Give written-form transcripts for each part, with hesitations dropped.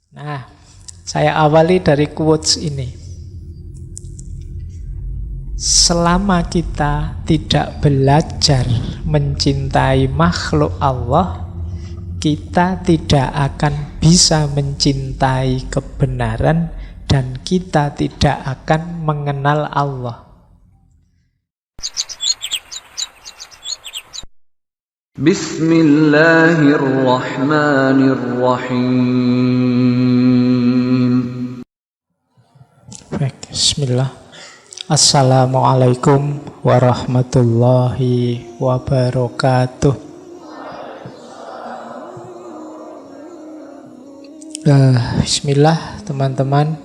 Nah, saya awali dari quotes ini. Selama kita tidak belajar mencintai makhluk Allah, kita tidak akan bisa mencintai kebenaran dan kita tidak akan mengenal Allah. Bismillahirrahmanirrahim. Baik, bismillah. Assalamualaikum warahmatullahi wabarakatuh. Bismillah teman-teman.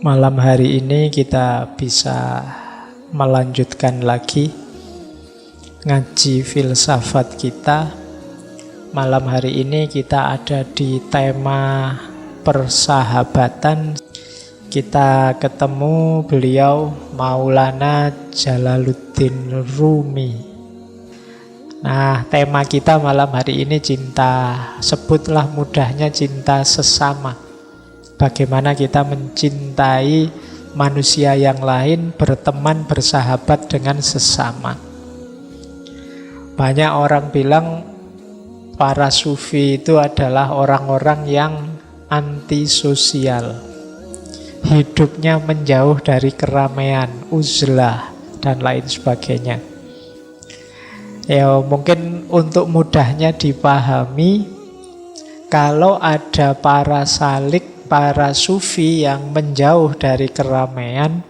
Malam hari ini kita bisa melanjutkan lagi ngaji filsafat kita. Malam hari ini kita ada di tema persahabatan. Kita ketemu beliau Maulana Jalaluddin Rumi. Nah, tema kita malam hari ini cinta. Sebutlah mudahnya cinta sesama. Bagaimana kita mencintai manusia yang lain, berteman, bersahabat dengan sesama. Banyak orang bilang para sufi itu adalah orang-orang yang antisosial. Hidupnya menjauh dari keramaian, uzlah, dan lain sebagainya. Ya, mungkin untuk mudahnya dipahami, kalau ada para salik, para sufi yang menjauh dari keramaian,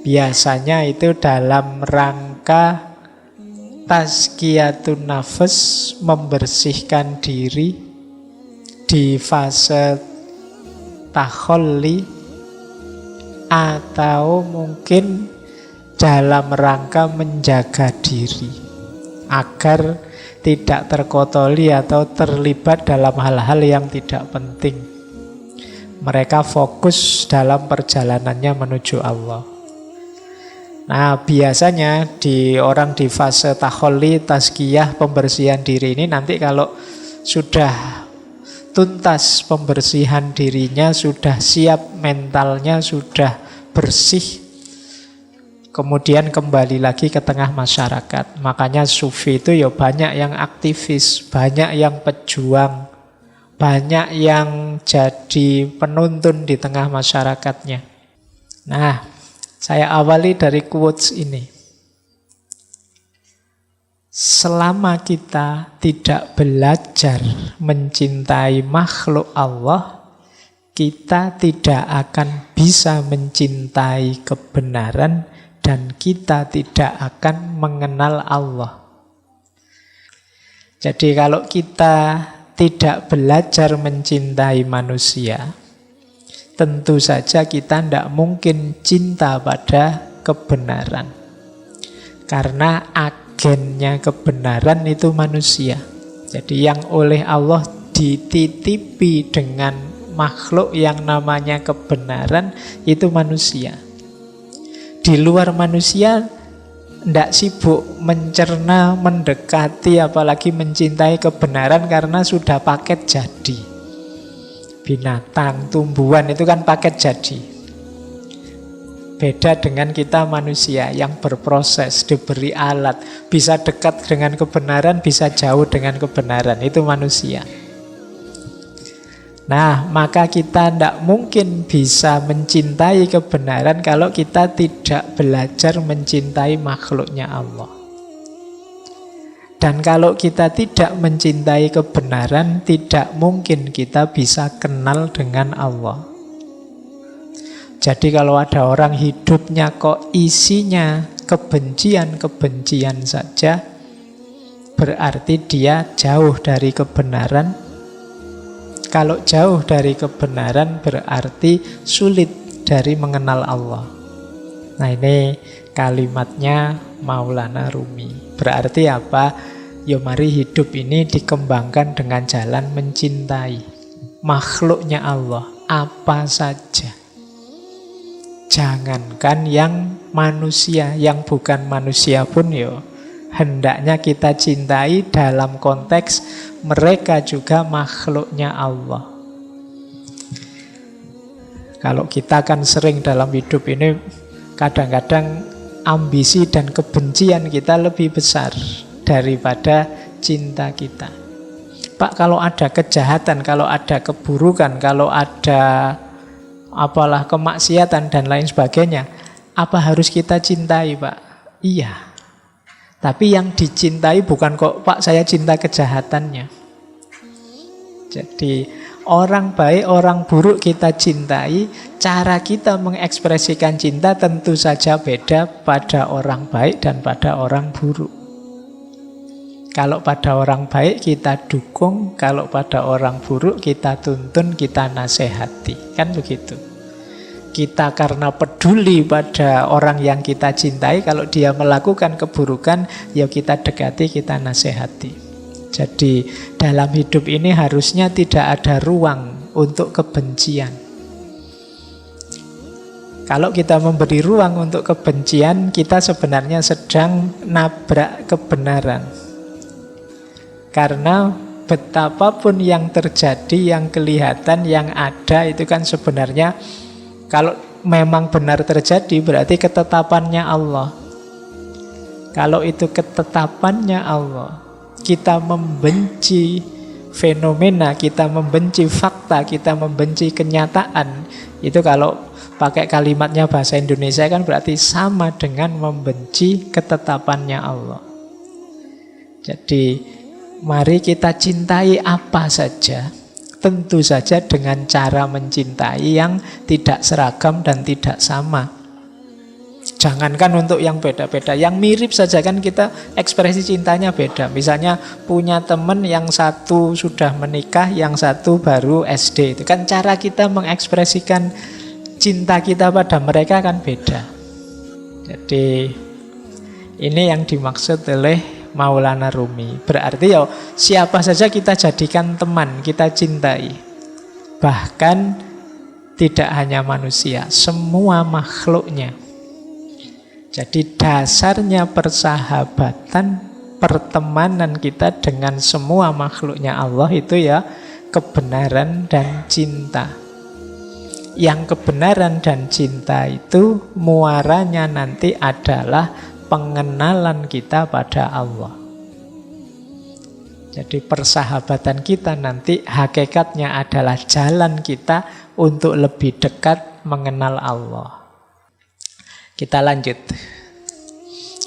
biasanya itu dalam rangka tazkiyatun nafas, membersihkan diri di fase takholli, atau mungkin dalam rangka menjaga diri agar tidak terkotoli atau terlibat dalam hal-hal yang tidak penting. Mereka fokus dalam perjalanannya menuju Allah. Nah, biasanya orang di fase takholli, tazkiyah, pembersihan diri ini nanti kalau sudah tuntas pembersihan dirinya, sudah siap mentalnya, sudah bersih, kemudian kembali lagi ke tengah masyarakat. Makanya sufi itu ya banyak yang aktivis, banyak yang pejuang, banyak yang jadi penuntun di tengah masyarakatnya. Nah, saya awali dari quotes ini. Selama kita tidak belajar mencintai makhluk Allah, kita tidak akan bisa mencintai kebenaran dan kita tidak akan mengenal Allah. Jadi kalau kita tidak belajar mencintai manusia, tentu saja kita tidak mungkin cinta pada kebenaran. Karena agennya kebenaran itu manusia. Jadi yang oleh Allah dititipi dengan makhluk yang namanya kebenaran itu manusia. Di luar manusia tidak sibuk mencerna, mendekati, apalagi mencintai kebenaran karena sudah paket jadi. Binatang, tumbuhan itu kan paket jadi. Beda dengan kita manusia yang berproses, diberi alat, bisa dekat dengan kebenaran, bisa jauh dengan kebenaran. Itu manusia. Nah, maka kita tidak mungkin bisa mencintai kebenaran kalau kita tidak belajar mencintai makhluknya Allah. Dan kalau kita tidak mencintai kebenaran, tidak mungkin kita bisa kenal dengan Allah. Jadi kalau ada orang hidupnya kok isinya kebencian-kebencian saja, berarti dia jauh dari kebenaran. Kalau jauh dari kebenaran berarti sulit dari mengenal Allah. Nah, ini kalimatnya Maulana Rumi. Berarti apa? Ya mari hidup ini dikembangkan dengan jalan mencintai makhluknya Allah apa saja. Jangankan yang manusia, yang bukan manusia pun ya hendaknya kita cintai dalam konteks mereka juga makhluknya Allah. Kalau kita kan sering dalam hidup ini kadang-kadang ambisi dan kebencian kita lebih besar daripada cinta kita. Pak, kalau ada kejahatan, kalau ada keburukan, kalau ada apalah kemaksiatan dan lain sebagainya, apa harus kita cintai, Pak? Iya. Tapi yang dicintai bukan kok, Pak, saya cinta kejahatannya. Jadi orang baik, orang buruk kita cintai. Cara kita mengekspresikan cinta tentu saja beda pada orang baik dan pada orang buruk. Kalau pada orang baik kita dukung, kalau pada orang buruk kita tuntun, kita nasihati. Kan begitu. Kita karena peduli pada orang yang kita cintai, kalau dia melakukan keburukan, ya kita dekati, kita nasihati. Jadi dalam hidup ini harusnya tidak ada ruang untuk kebencian. Kalau kita memberi ruang untuk kebencian, kita sebenarnya sedang nabrak kebenaran. Karena betapapun yang terjadi, yang kelihatan, yang ada, itu kan sebenarnya kalau memang benar terjadi berarti ketetapannya Allah. Kalau itu ketetapannya Allah, kita membenci fenomena, kita membenci fakta, kita membenci kenyataan, itu kalau pakai kalimatnya bahasa Indonesia kan berarti sama dengan membenci ketetapannya Allah. Jadi mari kita cintai apa saja, tentu saja dengan cara mencintai yang tidak seragam dan tidak sama. Jangankan untuk yang beda-beda, yang mirip saja kan kita ekspresi cintanya beda. Misalnya punya teman yang satu sudah menikah, yang satu baru SD. Itu kan cara kita mengekspresikan cinta kita pada mereka kan beda. Jadi ini yang dimaksud oleh Maulana Rumi. Berarti ya siapa saja kita jadikan teman, kita cintai. Bahkan tidak hanya manusia, semua makhluknya. Jadi dasarnya persahabatan, pertemanan kita dengan semua makhluknya Allah itu ya kebenaran dan cinta. Yang kebenaran dan cinta itu muaranya nanti adalah pengenalan kita pada Allah. Jadi persahabatan kita nanti hakikatnya adalah jalan kita untuk lebih dekat mengenal Allah. Kita lanjut.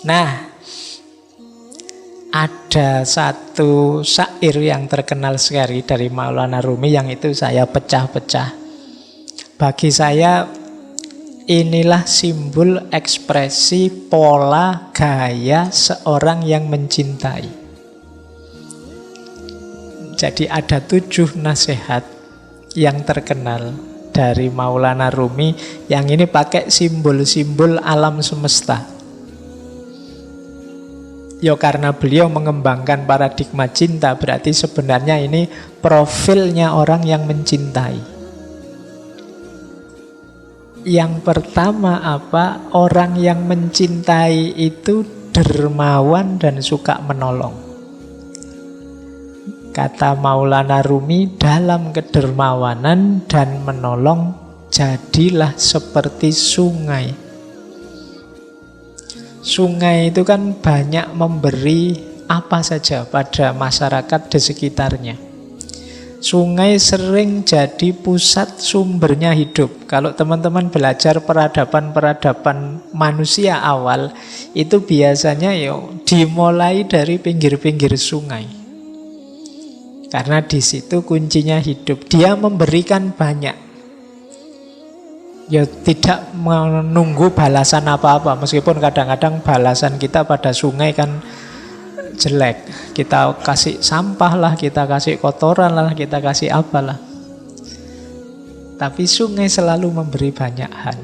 Nah, ada satu syair yang terkenal sekali dari Maulana Rumi yang itu saya pecah-pecah. Bagi saya inilah simbol ekspresi pola gaya seorang yang mencintai. Jadi ada 7 nasihat yang terkenal dari Maulana Rumi yang ini pakai simbol-simbol alam semesta. Ya karena beliau mengembangkan paradigma cinta, berarti sebenarnya ini profilnya orang yang mencintai. Yang pertama apa? Orang yang mencintai itu dermawan dan suka menolong. Kata Maulana Rumi, dalam kedermawanan dan menolong jadilah seperti sungai. Sungai itu kan banyak memberi apa saja pada masyarakat di sekitarnya. Sungai sering jadi pusat sumbernya hidup. Kalau teman-teman belajar peradaban-peradaban manusia awal, itu biasanya dimulai dari pinggir-pinggir sungai. Karena di situ kuncinya hidup. Dia memberikan banyak. Ya tidak menunggu balasan apa-apa. Meskipun kadang-kadang balasan kita pada sungai kan jelek. Kita kasih sampah lah, kita kasih kotoran lah, kita kasih apalah. Tapi sungai selalu memberi banyak hal.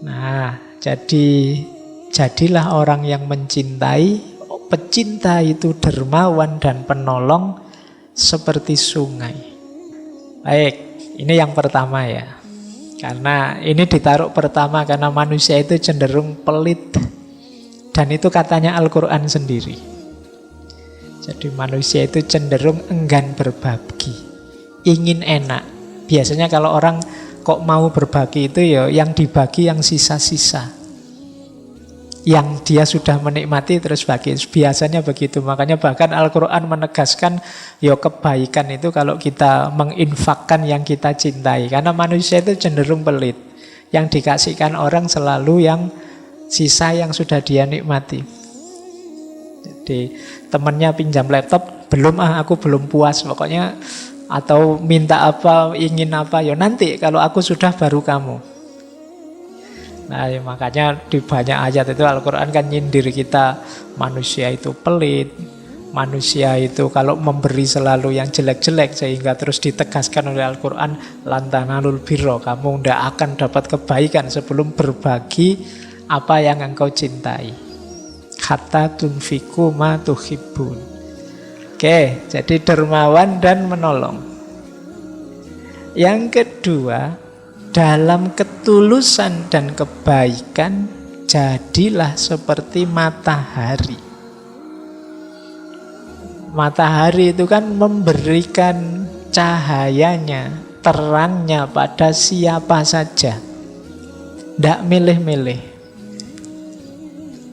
Nah, jadilah orang yang mencintai. Pecinta itu dermawan dan penolong seperti sungai. Baik, ini yang pertama ya. Karena ini ditaruh pertama karena manusia itu cenderung pelit. Dan itu katanya Al-Quran sendiri. Jadi manusia itu cenderung enggan berbagi, ingin enak. Biasanya kalau orang kok mau berbagi itu ya yang dibagi yang sisa-sisa, yang dia sudah menikmati terus bagi. Biasanya begitu. Makanya bahkan Al-Quran menegaskan ya kebaikan itu kalau kita menginfakkan yang kita cintai. Karena manusia itu cenderung pelit. Yang dikasihkan orang selalu yang sisa yang sudah dia nikmati. Jadi temannya pinjam laptop, belum aku belum puas pokoknya. Atau minta apa, ingin apa, ya nanti kalau aku sudah baru kamu. Nah ya makanya di banyak ayat itu Al-Quran kan nyindir kita, manusia itu pelit, manusia itu kalau memberi selalu yang jelek-jelek, sehingga terus ditegaskan oleh Al-Quran, lan tanalul birra, kamu tidak akan dapat kebaikan sebelum berbagi apa yang engkau cintai, hatta tunfiku ma tuhibbun. Oke, jadi dermawan dan menolong. Yang kedua, dalam ketulusan dan kebaikan, jadilah seperti matahari. Matahari itu kan memberikan cahayanya, terangnya pada siapa saja. Tidak milih-milih.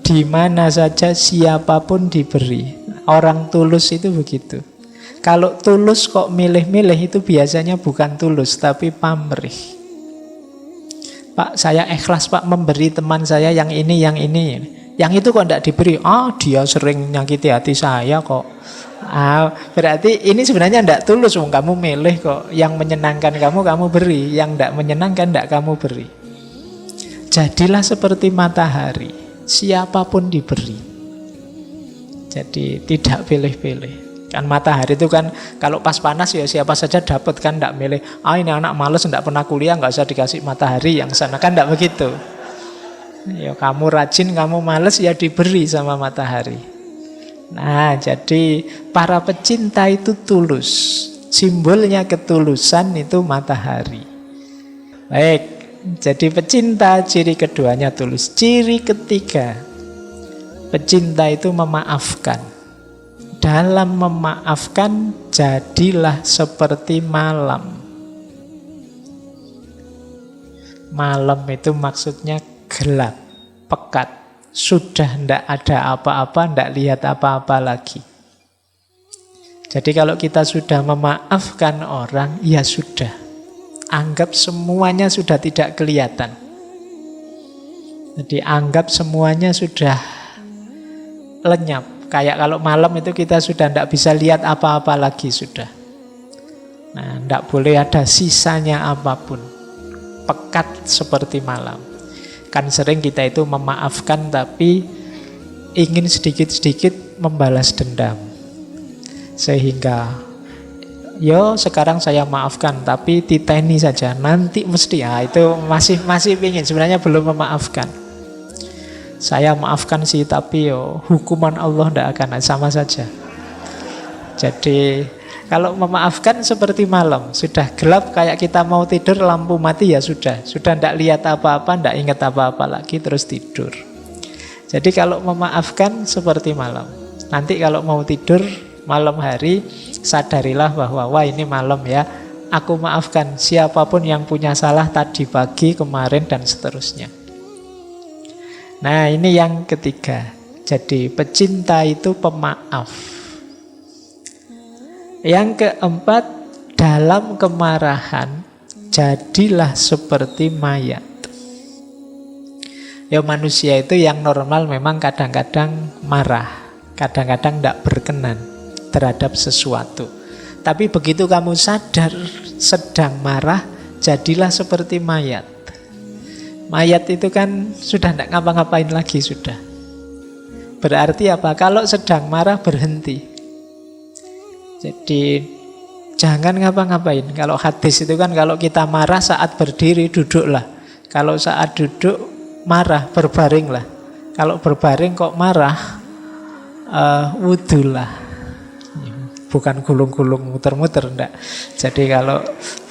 Di mana saja siapapun diberi. Orang tulus itu begitu. Kalau tulus kok milih-milih itu biasanya bukan tulus tapi pamrih. Pak, saya ikhlas Pak memberi teman saya yang ini, yang ini. Yang itu kok tidak diberi? Dia sering nyakiti hati saya kok. Berarti ini sebenarnya tidak tulus. Kamu milih kok. Yang menyenangkan kamu beri. Yang tidak menyenangkan tidak kamu beri. Jadilah seperti matahari. Siapapun diberi. Jadi tidak pilih-pilih. Kan matahari itu kan kalau pas panas ya siapa saja dapat, kan tidak milih ini anak malas tidak pernah kuliah nggak usah dikasih matahari yang sana, kan tidak begitu. Ya kamu rajin, kamu malas ya diberi sama matahari. Nah jadi para pecinta itu tulus, simbolnya ketulusan itu matahari. Baik, jadi pecinta ciri keduanya tulus. Ciri ketiga, pecinta itu memaafkan. Dalam memaafkan, jadilah seperti malam. Malam itu maksudnya gelap, pekat. Sudah tidak ada apa-apa, tidak lihat apa-apa lagi. Jadi kalau kita sudah memaafkan orang, ya sudah. Anggap semuanya sudah tidak kelihatan. Jadi anggap semuanya sudah lenyap. Kayak kalau malam itu kita sudah tidak bisa lihat apa-apa lagi sudah. Nah, tidak boleh ada sisanya apapun. Pekat seperti malam. Kan sering kita itu memaafkan tapi ingin sedikit-sedikit membalas dendam. Sehingga, sekarang saya maafkan tapi titeni saja. Nanti mesti, itu masih ingin. Sebenarnya belum memaafkan. Saya maafkan sih tapi hukuman Allah tidak akan, sama saja. Jadi kalau memaafkan seperti malam, sudah gelap kayak kita mau tidur, lampu mati ya sudah tidak lihat apa-apa, tidak ingat apa-apa lagi, terus tidur. Jadi kalau memaafkan seperti malam. Nanti kalau mau tidur malam hari, sadarilah bahwa wah ini malam ya, aku maafkan siapapun yang punya salah tadi pagi, kemarin dan seterusnya. Nah ini yang ketiga. Jadi pecinta itu pemaaf. Yang keempat, dalam kemarahan jadilah seperti mayat. Ya manusia itu yang normal memang kadang-kadang marah, kadang-kadang tidak berkenan terhadap sesuatu. Tapi begitu kamu sadar sedang marah, jadilah seperti mayat. Mayat itu kan sudah tidak ngapa-ngapain lagi sudah. Berarti apa? Kalau sedang marah berhenti. Jadi jangan ngapa-ngapain. Kalau hadis itu kan kalau kita marah saat berdiri duduklah. Kalau saat duduk marah berbaringlah. Kalau berbaring kok marah wudulah. Bukan gulung-gulung muter-muter enggak. Jadi kalau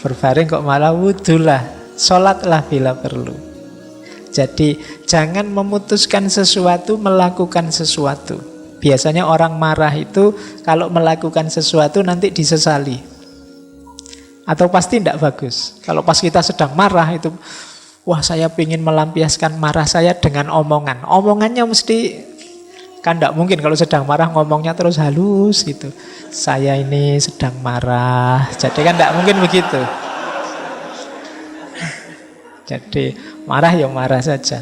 berbaring kok malah wudulah. Sholatlah bila perlu. Jadi jangan memutuskan sesuatu, melakukan sesuatu. Biasanya orang marah itu kalau melakukan sesuatu nanti disesali. Atau pasti tidak bagus. Kalau pas kita sedang marah itu, wah saya ingin melampiaskan marah saya dengan omongan. Omongannya mesti, kan tidak mungkin kalau sedang marah ngomongnya terus halus gitu. Saya ini sedang marah. Jadi kan tidak mungkin begitu. Jadi marah ya marah saja.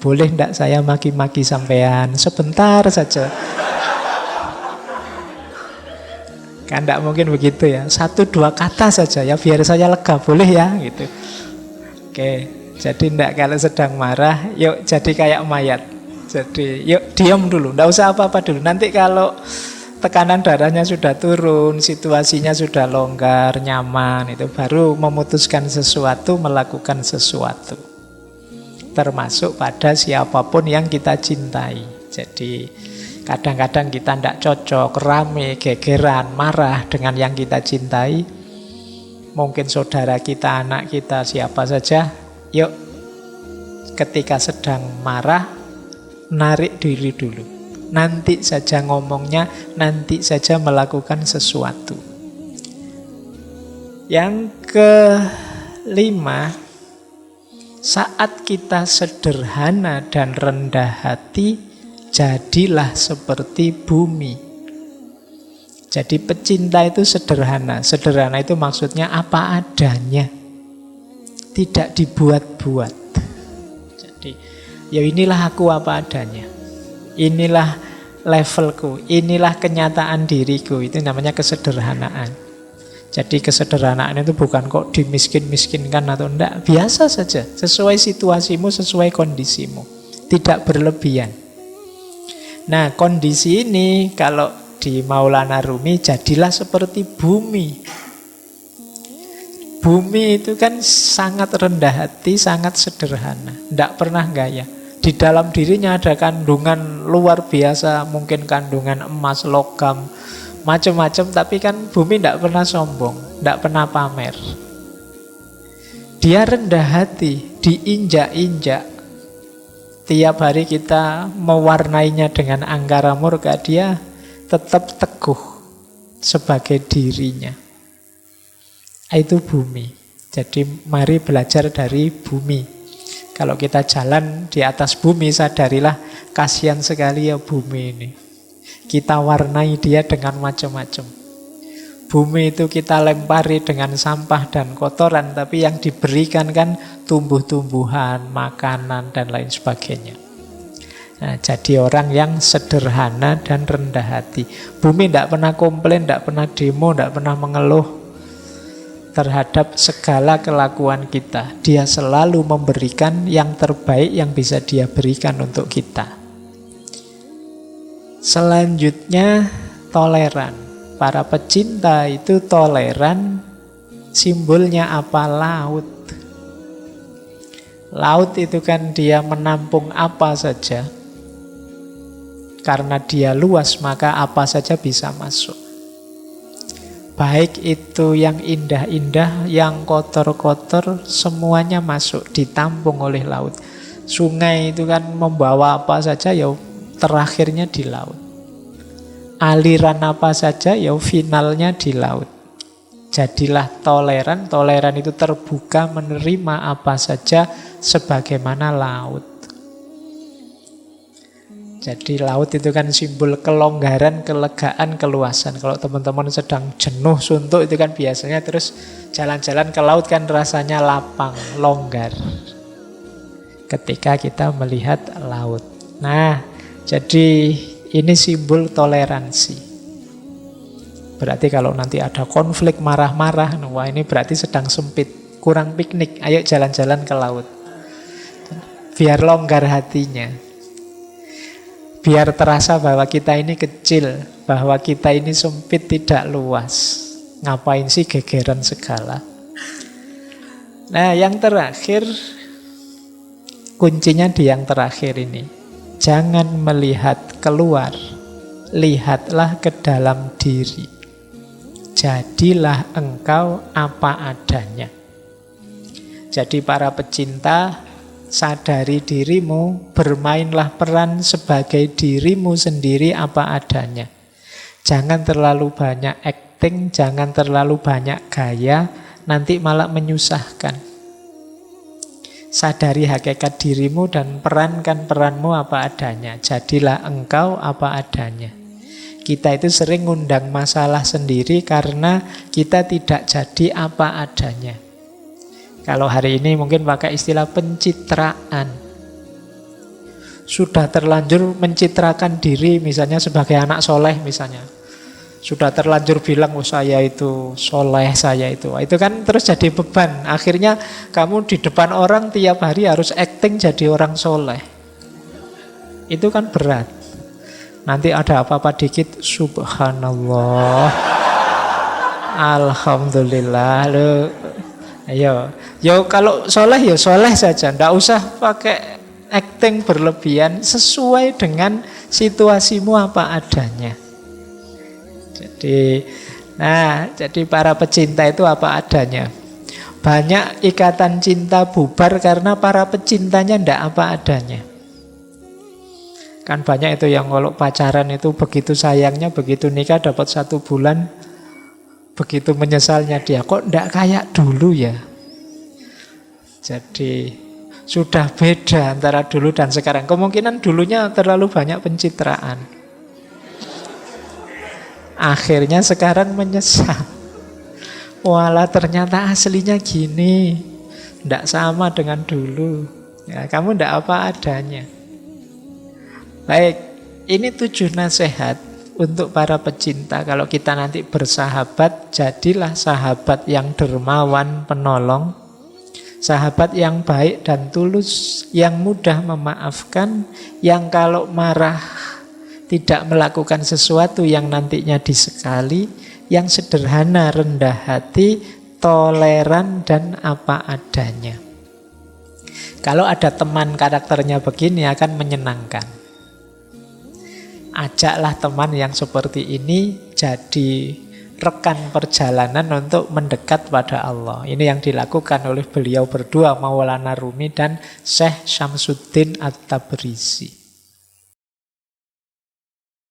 Boleh tidak saya maki-maki sampean sebentar saja. Kan tidak mungkin begitu ya. 1-2 kata saja ya biar saya lega, boleh ya gitu. Oke, jadi tidak kalau sedang marah, yuk jadi kayak mayat. Jadi yuk diam dulu, tidak usah apa-apa dulu. Nanti kalau tekanan darahnya sudah turun, situasinya sudah longgar, nyaman, itu baru memutuskan sesuatu, melakukan sesuatu. Termasuk pada siapapun yang kita cintai. Jadi kadang-kadang kita tidak cocok, rame, gegeran, marah dengan yang kita cintai. Mungkin saudara kita, anak kita, siapa saja. Yuk, ketika sedang marah, narik diri dulu. Nanti saja ngomongnya, nanti saja melakukan sesuatu. Yang kelima, saat kita sederhana dan rendah hati, jadilah seperti bumi. Jadi pecinta itu sederhana. Sederhana itu maksudnya apa adanya, tidak dibuat-buat. Jadi ya inilah aku apa adanya. Inilah levelku, inilah kenyataan diriku. Itu namanya kesederhanaan. Jadi kesederhanaan itu bukan kok dimiskin-miskinkan atau enggak. Biasa saja, sesuai situasimu, sesuai kondisimu. Tidak berlebihan. Nah, kondisi ini kalau di Maulana Rumi, jadilah seperti bumi. Bumi itu kan sangat rendah hati, sangat sederhana. Tidak pernah gaya. Di dalam dirinya ada kandungan luar biasa, mungkin kandungan emas, logam, macam-macam, tapi kan bumi tidak pernah sombong, tidak pernah pamer. Dia rendah hati, diinjak-injak. Tiap hari kita mewarnainya dengan angkara murka, dia tetap teguh sebagai dirinya. Itu bumi. Jadi mari belajar dari bumi. Kalau kita jalan di atas bumi, sadarilah kasihan sekali ya bumi ini. Kita warnai dia dengan macam-macam. Bumi itu kita lempari dengan sampah dan kotoran, tapi yang diberikan kan tumbuh-tumbuhan, makanan, dan lain sebagainya. Nah, jadi orang yang sederhana dan rendah hati. Bumi tidak pernah komplain, tidak pernah demo, tidak pernah mengeluh terhadap segala kelakuan kita. Dia selalu memberikan yang terbaik yang bisa dia berikan untuk kita. Selanjutnya, toleran. Para pecinta itu toleran. Simbolnya apa? Laut. Laut itu kan dia menampung apa saja. Karena dia luas, maka apa saja bisa masuk. Baik itu yang indah-indah, yang kotor-kotor, semuanya masuk, ditampung oleh laut. Sungai itu kan membawa apa saja, ya terakhirnya di laut. Aliran apa saja, ya finalnya di laut. Jadilah toleran. Toleran itu terbuka menerima apa saja sebagaimana laut. Jadi laut itu kan simbol kelonggaran, kelegaan, keluasan. Kalau teman-teman sedang jenuh, suntuk, itu kan biasanya terus jalan-jalan ke laut kan rasanya lapang, longgar. Ketika kita melihat laut. Nah, jadi ini simbol toleransi. Berarti kalau nanti ada konflik, marah-marah, wah ini berarti sedang sempit, kurang piknik, ayo jalan-jalan ke laut. Biar longgar hatinya. Biar terasa bahwa kita ini kecil, bahwa kita ini sempit, tidak luas. Ngapain sih gegeran segala? Nah, yang terakhir, kuncinya di yang terakhir ini. Jangan melihat keluar, lihatlah ke dalam diri. Jadilah engkau apa adanya. Jadi para pecinta, sadari dirimu, bermainlah peran sebagai dirimu sendiri apa adanya. Jangan terlalu banyak acting, jangan terlalu banyak gaya, nanti malah menyusahkan. Sadari hakikat dirimu dan perankan peranmu apa adanya. Jadilah engkau apa adanya. Kita itu sering ngundang masalah sendiri karena kita tidak jadi apa adanya. Kalau hari ini mungkin pakai istilah pencitraan. Sudah terlanjur mencitrakan diri misalnya sebagai anak soleh misalnya. Sudah terlanjur bilang, oh saya itu soleh, saya itu. Itu kan terus jadi beban. Akhirnya kamu di depan orang tiap hari harus acting jadi orang soleh. Itu kan berat. Nanti ada apa-apa dikit, subhanallah, alhamdulillah. Ayo, yo kalau soleh ya soleh saja, ndak usah pakai acting berlebihan, sesuai dengan situasimu apa adanya. Jadi para pecinta itu apa adanya. Banyak ikatan cinta bubar karena para pecintanya ndak apa adanya. Kan banyak itu yang kalau pacaran itu begitu sayangnya, begitu nikah dapat 1 bulan, begitu menyesalnya dia, kok ndak kayak dulu ya. Jadi sudah beda antara dulu dan sekarang. Kemungkinan dulunya terlalu banyak pencitraan. Akhirnya sekarang menyesal. Walah ternyata aslinya gini, ndak sama dengan dulu. Ya, kamu ndak apa adanya. Baik, ini 7 nasihat untuk para pecinta. Kalau kita nanti bersahabat, jadilah sahabat yang dermawan, penolong, sahabat yang baik dan tulus, yang mudah memaafkan, yang kalau marah tidak melakukan sesuatu yang nantinya disekali, yang sederhana, rendah hati, toleran, dan apa adanya. Kalau ada teman karakternya begini akan menyenangkan. Ajaklah teman yang seperti ini jadi rekan perjalanan untuk mendekat pada Allah. Ini yang dilakukan oleh beliau berdua, Maulana Rumi dan Syekh Syamsuddin At-Tabrisi.